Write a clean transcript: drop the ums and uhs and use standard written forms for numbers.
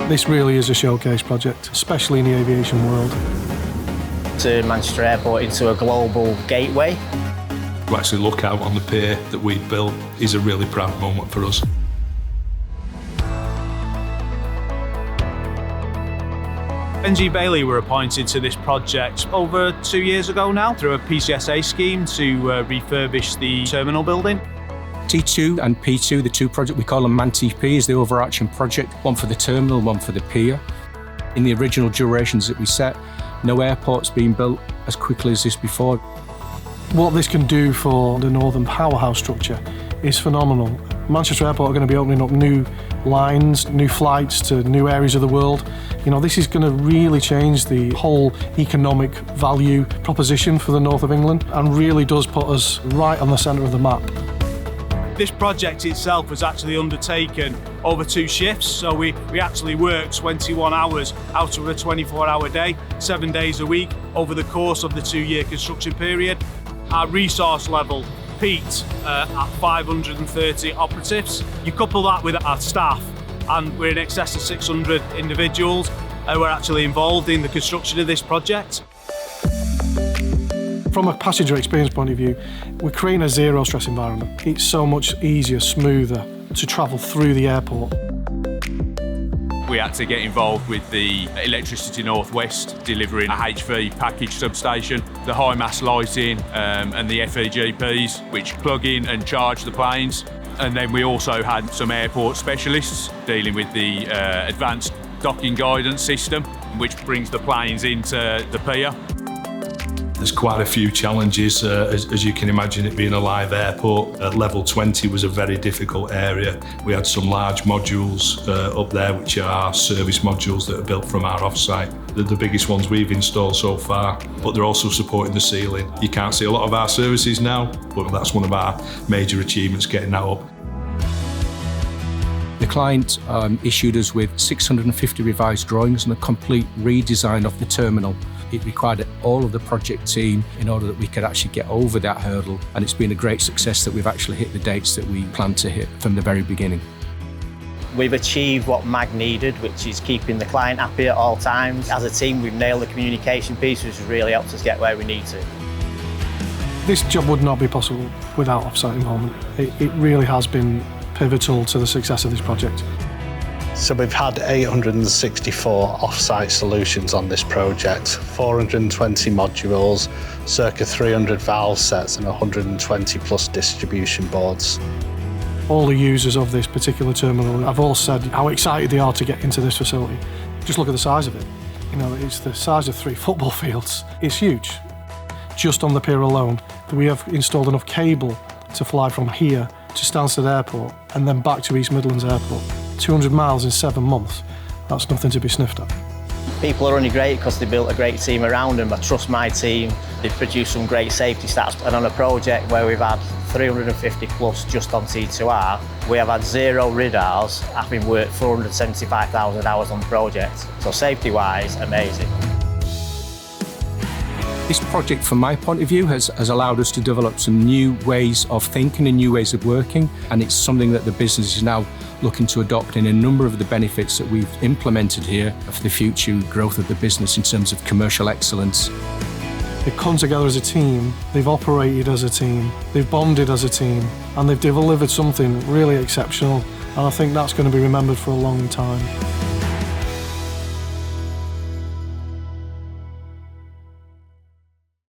This really is a showcase project, especially in the aviation world. To Manchester Airport into a global gateway. To actually look out on the pier that we've built is a really proud moment for us. NG Bailey were appointed to this project over 2 years ago now through a PCSA scheme to refurbish the terminal building. T2 and P2, the two projects, we call them MAN-TP, is the overarching project, one for the terminal, one for the pier. In the original durations that we set, no airport's been built as quickly as this before. What this can do for the Northern powerhouse structure is phenomenal. Manchester Airport are going to be opening up new lines, new flights to new areas of the world. You know, this is going to really change the whole economic value proposition for the north of England and really does put us right on the centre of the map. This project itself was actually undertaken over 2 shifts, so we actually worked 21 hours out of a 24-hour day, 7 days a week over the course of the 2-year construction period. Our resource level peaked at 530 operatives. You couple that with our staff, and we're in excess of 600 individuals who are actually involved in the construction of this project. From a passenger experience point of view, we're creating a zero stress environment. It's so much easier, smoother to travel through the airport. We had to get involved with the Electricity North West, delivering a HV package substation, the high mast lighting and the FEGPs, which plug in and charge the planes. And then we also had some airport specialists dealing with the advanced docking guidance system, which brings the planes into the pier. There's quite a few challenges, as you can imagine, it being a live airport. Level 20 was a very difficult area. We had some large modules up there, which are service modules that are built from our offsite. They're the biggest ones we've installed so far, but they're also supporting the ceiling. You can't see a lot of our services now, but that's one of our major achievements, getting that up. The client issued us with 650 revised drawings and a complete redesign of the terminal. It required all of the project team in order that we could actually get over that hurdle, and it's been a great success that we've actually hit the dates that we planned to hit from the very beginning. We've achieved what MAG needed, which is keeping the client happy at all times. As a team, we've nailed the communication piece, which has really helped us get where we need to. This job would not be possible without offsite involvement. It really has been pivotal to the success of this project. So we've had 864 off-site solutions on this project, 420 modules, circa 300 valve sets and 120 plus distribution boards. All the users of this particular terminal have all said how excited they are to get into this facility. Just look at the size of it. You know, it's the size of 3 football fields. It's huge. Just on the pier alone, we have installed enough cable to fly from here to Stansted Airport and then back to East Midlands Airport. 200 miles in 7 months. That's nothing to be sniffed at. People are only great because they built a great team around them. I trust my team. They've produced some great safety stats. And on a project where we've had 350 plus just on T2R, we have had 0 radars, having worked 475,000 hours on the project. So safety-wise, amazing. This project, from my point of view, has allowed us to develop some new ways of thinking and new ways of working, and it's something that the business is now looking to adopt in a number of the benefits that we've implemented here for the future growth of the business in terms of commercial excellence. They've come together as a team, they've operated as a team, they've bonded as a team, and they've delivered something really exceptional, and I think that's going to be remembered for a long time.